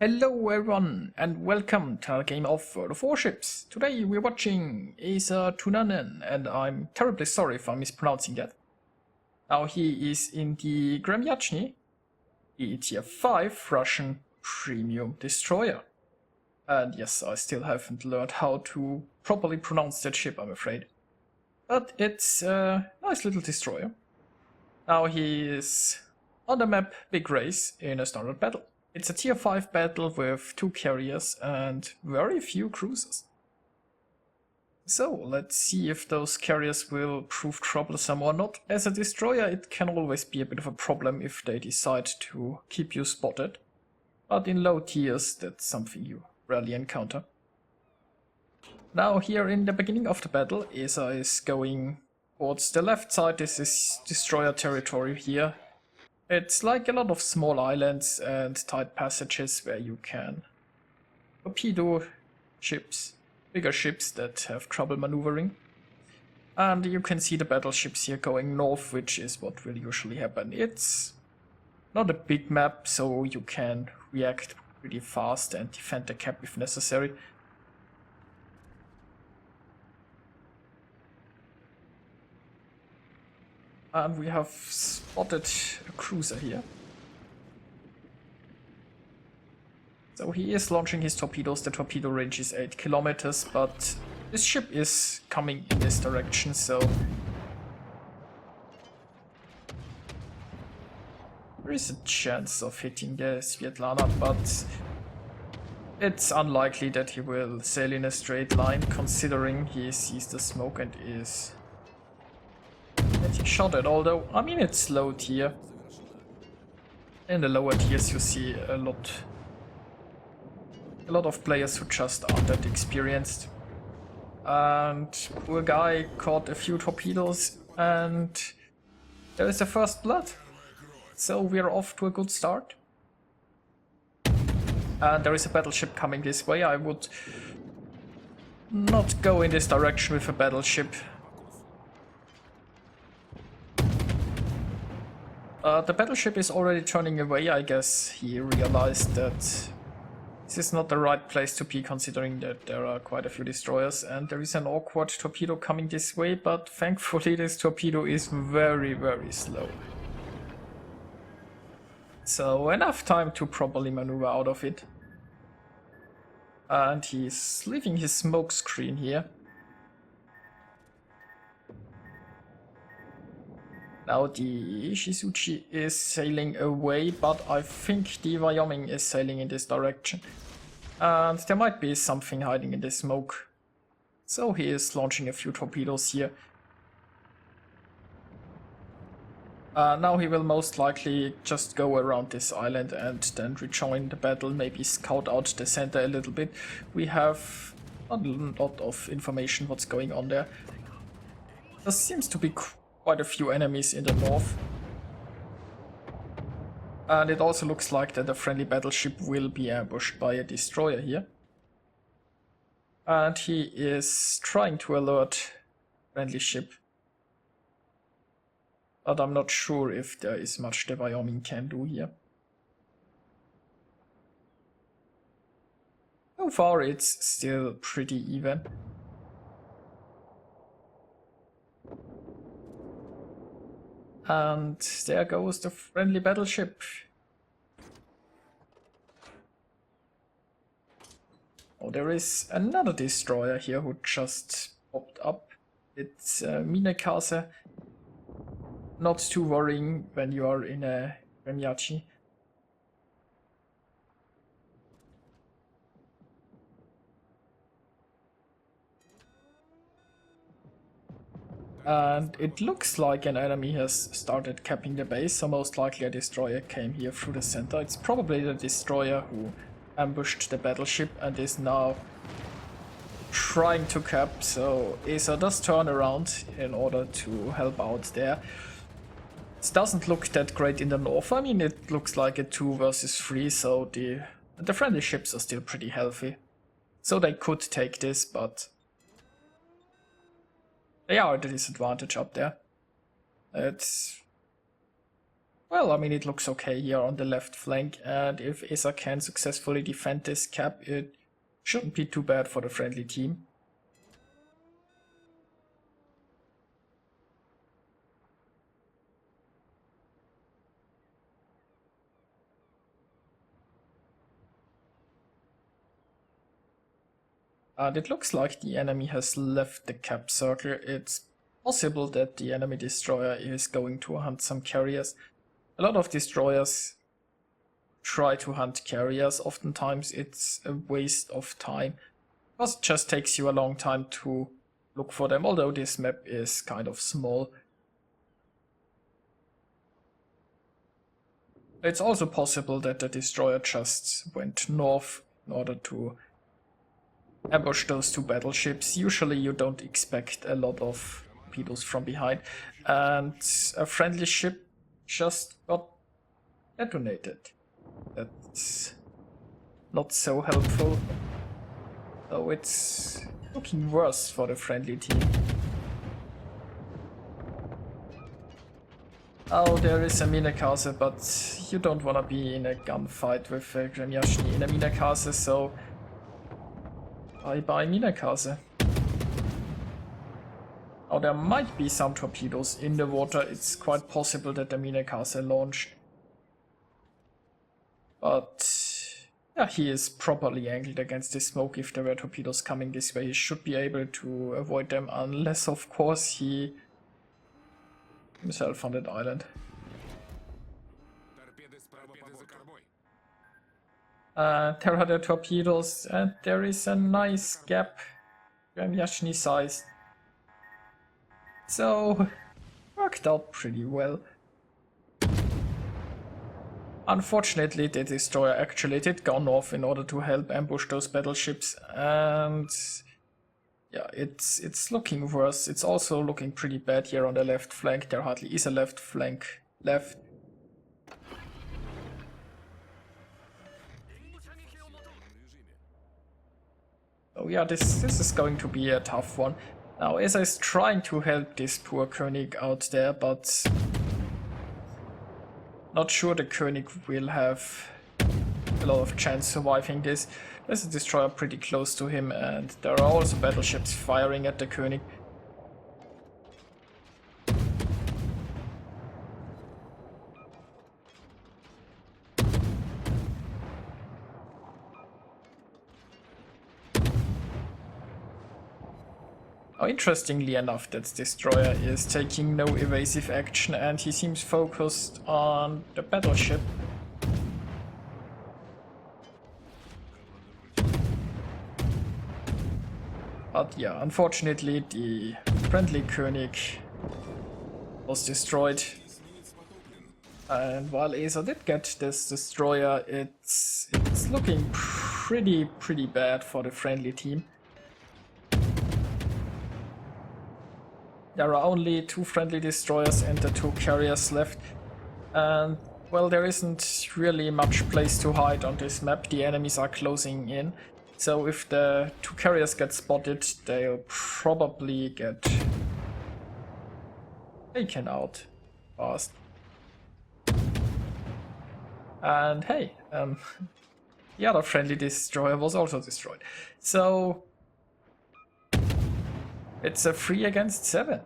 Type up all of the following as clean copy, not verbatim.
Hello everyone and welcome to a game of World of Warships. Today we're watching EsaTuunanen and I'm terribly sorry if I'm mispronouncing that. Now he is in the Gremyashchy, the tier 5 Russian premium destroyer. And yes, I still haven't learned how to properly pronounce that ship, I'm afraid. But it's a nice little destroyer. Now he is on the map Big Race in a standard battle. It's a tier 5 battle with 2 carriers and very few cruisers. So let's see if those carriers will prove troublesome or not. As a destroyer it can always be a bit of a problem if they decide to keep you spotted. But in low tiers that's something you rarely encounter. Now here in the beginning of the battle, Esa is going towards the left side. This is destroyer territory here. It's like a lot of small islands and tight passages where you can torpedo ships, bigger ships that have trouble maneuvering. And you can see the battleships here going north, which is what will usually happen. It's not a big map, so you can react pretty fast and defend the cap if necessary. And we have spotted a cruiser here. So he is launching his torpedoes. The torpedo range is 8 kilometers, but this ship is coming in this direction, so there is a chance of hitting the Svetlana, but it's unlikely that he will sail in a straight line, considering he sees the smoke and is getting shot at, although, I mean, it's low tier. In the lower tiers you see a lot of players who just aren't that experienced. And poor guy caught a few torpedoes and there is a first blood. So we're off to a good start. And there is a battleship coming this way. I would not go in this direction with a battleship. The battleship is already turning away. I guess he realized that this is not the right place to be, considering that there are quite a few destroyers and there is an awkward torpedo coming this way, but thankfully this torpedo is very, very slow. So enough time to properly maneuver out of it. And he's leaving his smoke screen here. Now the Shizuchi is sailing away, but I think the Wyoming is sailing in this direction. And there might be something hiding in the smoke. So he is launching a few torpedoes here. Now he will most likely just go around this island and then rejoin the battle, maybe scout out the center a little bit. We have a lot of information what's going on there. There seems to be quite a few enemies in the north. And it also looks like that a friendly battleship will be ambushed by a destroyer here. And he is trying to alert friendly ship. But I'm not sure if there is much the Wyoming can do here. So far it's still pretty even. And there goes the friendly battleship. Oh, there is another destroyer here who just popped up. It's Minekase. Not too worrying when you are in a Gremyashchy. And it looks like an enemy has started capping the base, so most likely a destroyer came here through the center. It's probably the destroyer who ambushed the battleship and is now trying to cap, so Esa does turn around in order to help out there. It doesn't look that great in the north. I mean, it looks like a 2 versus 3, so the friendly ships are still pretty healthy. So they could take this, but they are at a disadvantage up there. It's Well, I mean, it looks okay here on the left flank, and if Esa can successfully defend this cap, it shouldn't be too bad for the friendly team. And it looks like the enemy has left the cap circle. It's possible that the enemy destroyer is going to hunt some carriers. A lot of destroyers try to hunt carriers. Oftentimes it's a waste of time, because it just takes you a long time to look for them, although this map is kind of small. It's also possible that the destroyer just went north in order to ambush those two battleships. Usually you don't expect a lot of torpedoes from behind, and a friendly ship just got detonated. That's not so helpful. So it's looking worse for the friendly team. Oh, there is a Minakase, but you don't want to be in a gunfight with Gremyashchy in a Minakase, so bye-bye Minakase. Oh, there might be some torpedoes in the water. It's quite possible that the Minakase launched. But yeah, he is properly angled against the smoke. If there were torpedoes coming this way, he should be able to avoid them, unless of course he himself on that island. There are the torpedoes, and there is a nice gap, Gremyashchy size. So, worked out pretty well. Unfortunately, the destroyer actually did go north in order to help ambush those battleships, and yeah, it's looking worse. It's also looking pretty bad here on the left flank. There hardly is a left flank left. Oh yeah, this is going to be a tough one. Now, Esa is trying to help this poor König out there, but not sure the König will have a lot of chance surviving this. There's a destroyer pretty close to him, and there are also battleships firing at the König. Oh, interestingly enough, that destroyer is taking no evasive action, and he seems focused on the battleship. But yeah, unfortunately the friendly König was destroyed. And while Esa did get this destroyer, it's looking pretty bad for the friendly team. There are only 2 friendly destroyers and the 2 carriers left, and well, there isn't really much place to hide on this map. The enemies are closing in, so if the 2 carriers get spotted, they'll probably get taken out fast. And hey, the other friendly destroyer was also destroyed. So it's a 3 against 7.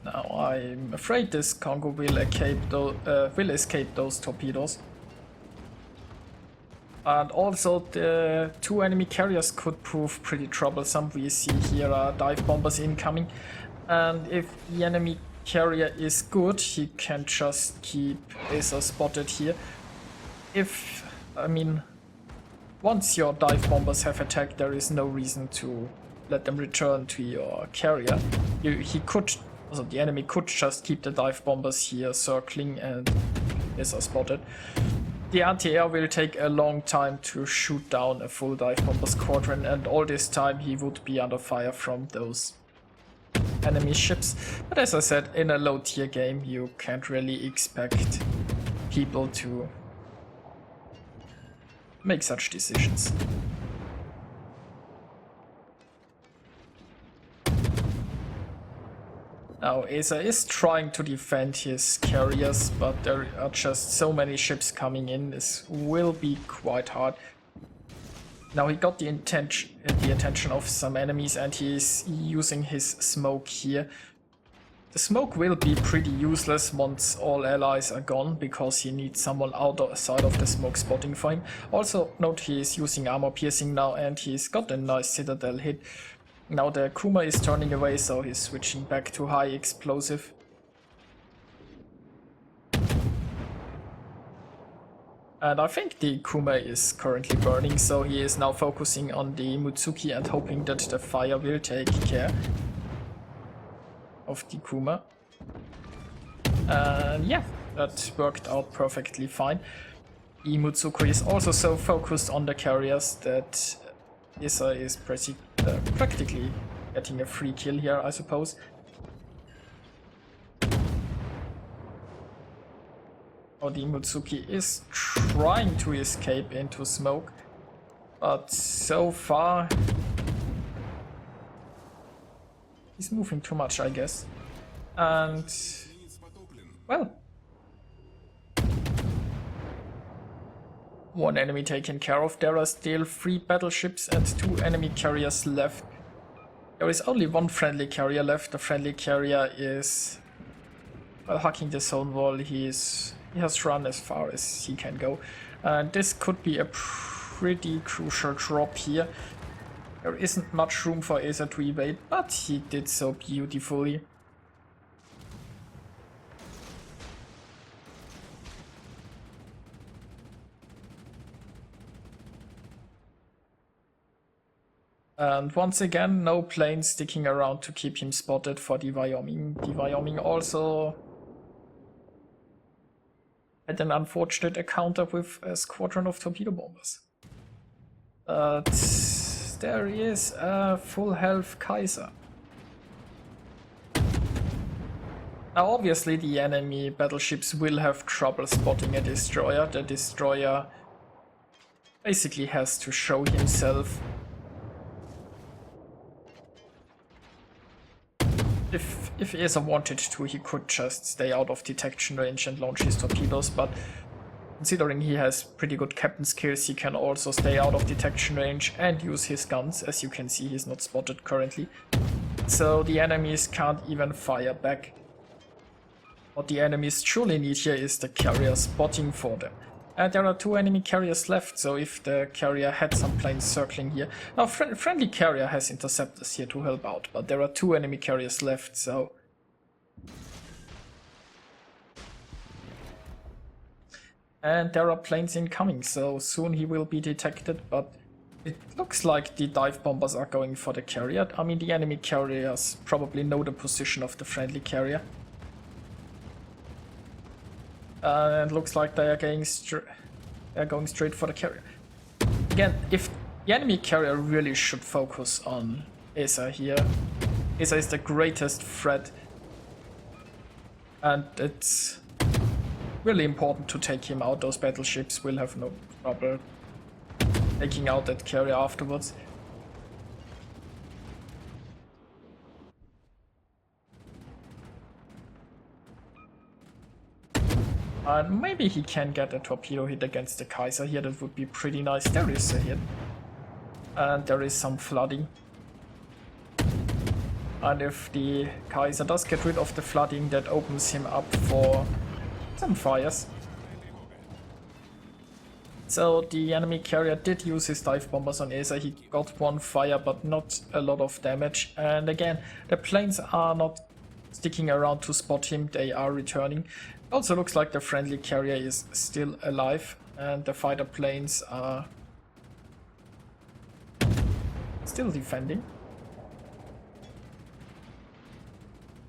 Now I'm afraid this Congo will escape those torpedoes. And also the 2 enemy carriers could prove pretty troublesome. We see here dive bombers incoming, and if the enemy carrier is good, he can just keep Esa spotted here. Once your dive bombers have attacked, there is no reason to let them return to your carrier. The enemy could just keep the dive bombers here circling and Esa spotted. The anti-air will take a long time to shoot down a full dive bomber squadron, and all this time he would be under fire from those enemy ships. But as I said, in a low tier game you can't really expect people to make such decisions. Now Esa is trying to defend his carriers, but there are just so many ships coming in, this will be quite hard. Now he got the attention of some enemies and he is using his smoke here. The smoke will be pretty useless once all allies are gone, because he needs someone outside of the smoke spotting for him. Also note he is using armor piercing now and he's got a nice citadel hit. Now the Kuma is turning away, so he's switching back to high explosive. And I think the Kuma is currently burning, so he is now focusing on the Mutsuki and hoping that the fire will take care of the Kuma. And yeah, that worked out perfectly fine. The Mutsuki is also so focused on the carriers that Esa is practically getting a free kill here, I suppose. Oh, the Mutsuki is trying to escape into smoke, but so far he's moving too much, I guess. And well, one enemy taken care of. There are still 3 battleships and 2 enemy carriers left. There is only 1 friendly carrier left. The friendly carrier is hacking the zone wall. He has run as far as he can go. And this could be a pretty crucial drop here. There isn't much room for Esa to evade, but he did so beautifully. And once again, no planes sticking around to keep him spotted for the Wyoming. The Wyoming also had an unfortunate encounter with a squadron of torpedo bombers. But there is a full health Kaiser. Now obviously the enemy battleships will have trouble spotting a destroyer. The destroyer basically has to show himself. If Esa wanted to, he could just stay out of detection range and launch his torpedoes, but considering he has pretty good captain skills, he can also stay out of detection range and use his guns. As you can see, he's not spotted currently. So the enemies can't even fire back. What the enemies truly need here is the carrier spotting for them. And there are 2 enemy carriers left, so if the carrier had some planes circling here... Now, friendly carrier has interceptors here to help out, but there are 2 enemy carriers left, so... And there are planes incoming, so soon he will be detected, but it looks like the dive bombers are going for the carrier. I mean, the enemy carriers probably know the position of the friendly carrier. And looks like they are going straight for the carrier. Again, if the enemy carrier really should focus on Esa here. Esa is the greatest threat. And it's really important to take him out. Those battleships will have no trouble taking out that carrier afterwards. And maybe he can get a torpedo hit against the Kaiser here, that would be pretty nice. There is a hit. And there is some flooding. And if the Kaiser does get rid of the flooding, that opens him up for some fires. So the enemy carrier did use his dive bombers on Esa. He got 1 fire, but not a lot of damage. And again, the planes are not sticking around to spot him, they are returning. Also looks like the friendly carrier is still alive and the fighter planes are still defending.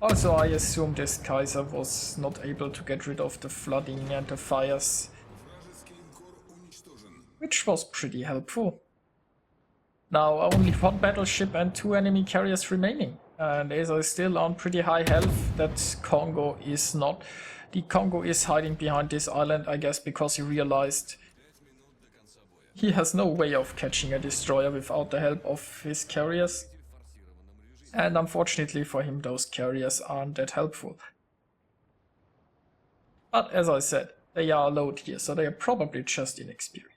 Also, I assume this Kaiser was not able to get rid of the flooding and the fires, which was pretty helpful. Now only 1 battleship and 2 enemy carriers remaining. And Esa is still on pretty high health, that Congo is not. The Congo is hiding behind this island, I guess because he realized he has no way of catching a destroyer without the help of his carriers. And unfortunately for him, those carriers aren't that helpful. But as I said, they are low tier, so they are probably just inexperienced.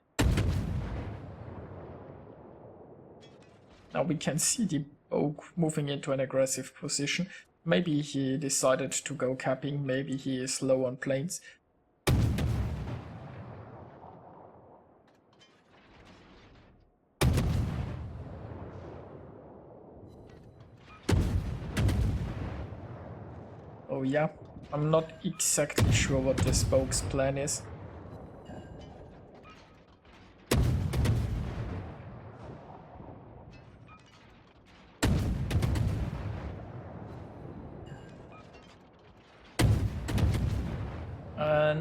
Now we can see the Oak moving into an aggressive position. Maybe he decided to go capping, maybe he is low on planes. Oh yeah, I'm not exactly sure what the Spoke's plan is.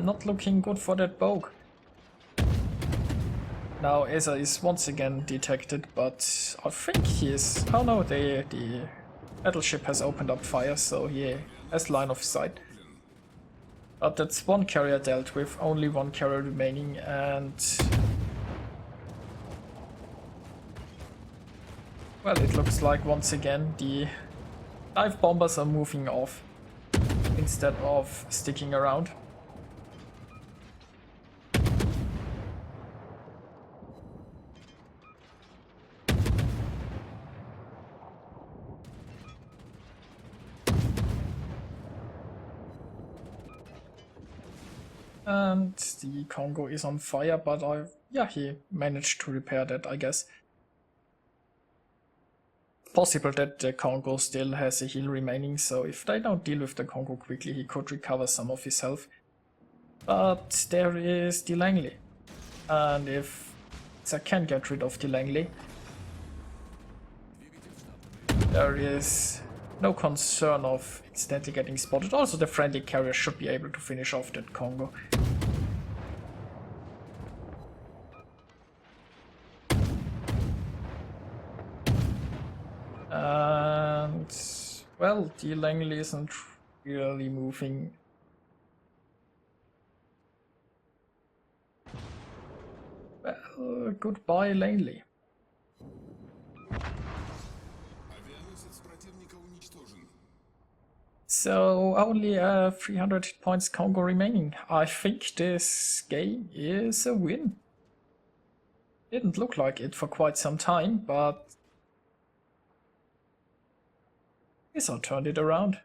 Not looking good for that Bogue. Now Esa is once again detected, but I think he is... Oh no, the battleship has opened up fire, so he has line of sight. But that's one carrier dealt with, only one carrier remaining, and... Well, it looks like once again the dive bombers are moving off instead of sticking around. And the Congo is on fire, but yeah, he managed to repair that, I guess. Possible that the Congo still has a heal remaining, so if they don't deal with the Congo quickly, he could recover some of his health. But there is the Langley, and if I can get rid of the Langley, there is no concern of accidentally getting spotted. Also, the friendly carrier should be able to finish off that Congo. And, well, the Langley isn't really moving. Well, goodbye, Langley. So only 300 hit points Congo remaining. I think this game is a win. Didn't look like it for quite some time, but Esa turned it around.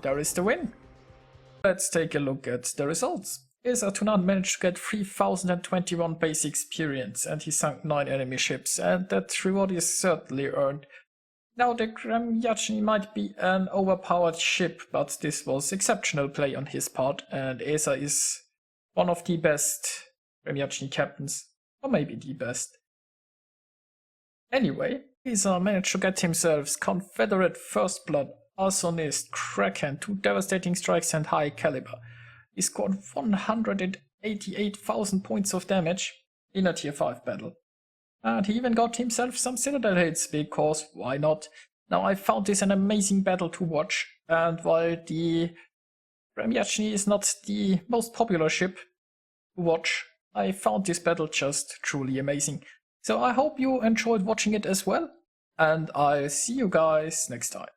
There is the win. Let's take a look at the results. EsaTuunanen managed to get 3021 base experience and he sunk 9 enemy ships, and that reward is certainly earned. Now the Gremyashchy might be an overpowered ship, but this was exceptional play on his part, and Esa is one of the best Gremyashchy captains, or maybe the best. Anyway, Esa managed to get himself Confederate First Blood, Arsonist, Kraken, 2 devastating strikes and high caliber. He scored 188,000 points of damage in a tier 5 battle. And he even got himself some Citadel hits, because why not? Now I found this an amazing battle to watch, and while the Gremyashchy is not the most popular ship to watch, I found this battle just truly amazing. So I hope you enjoyed watching it as well, and I'll see you guys next time.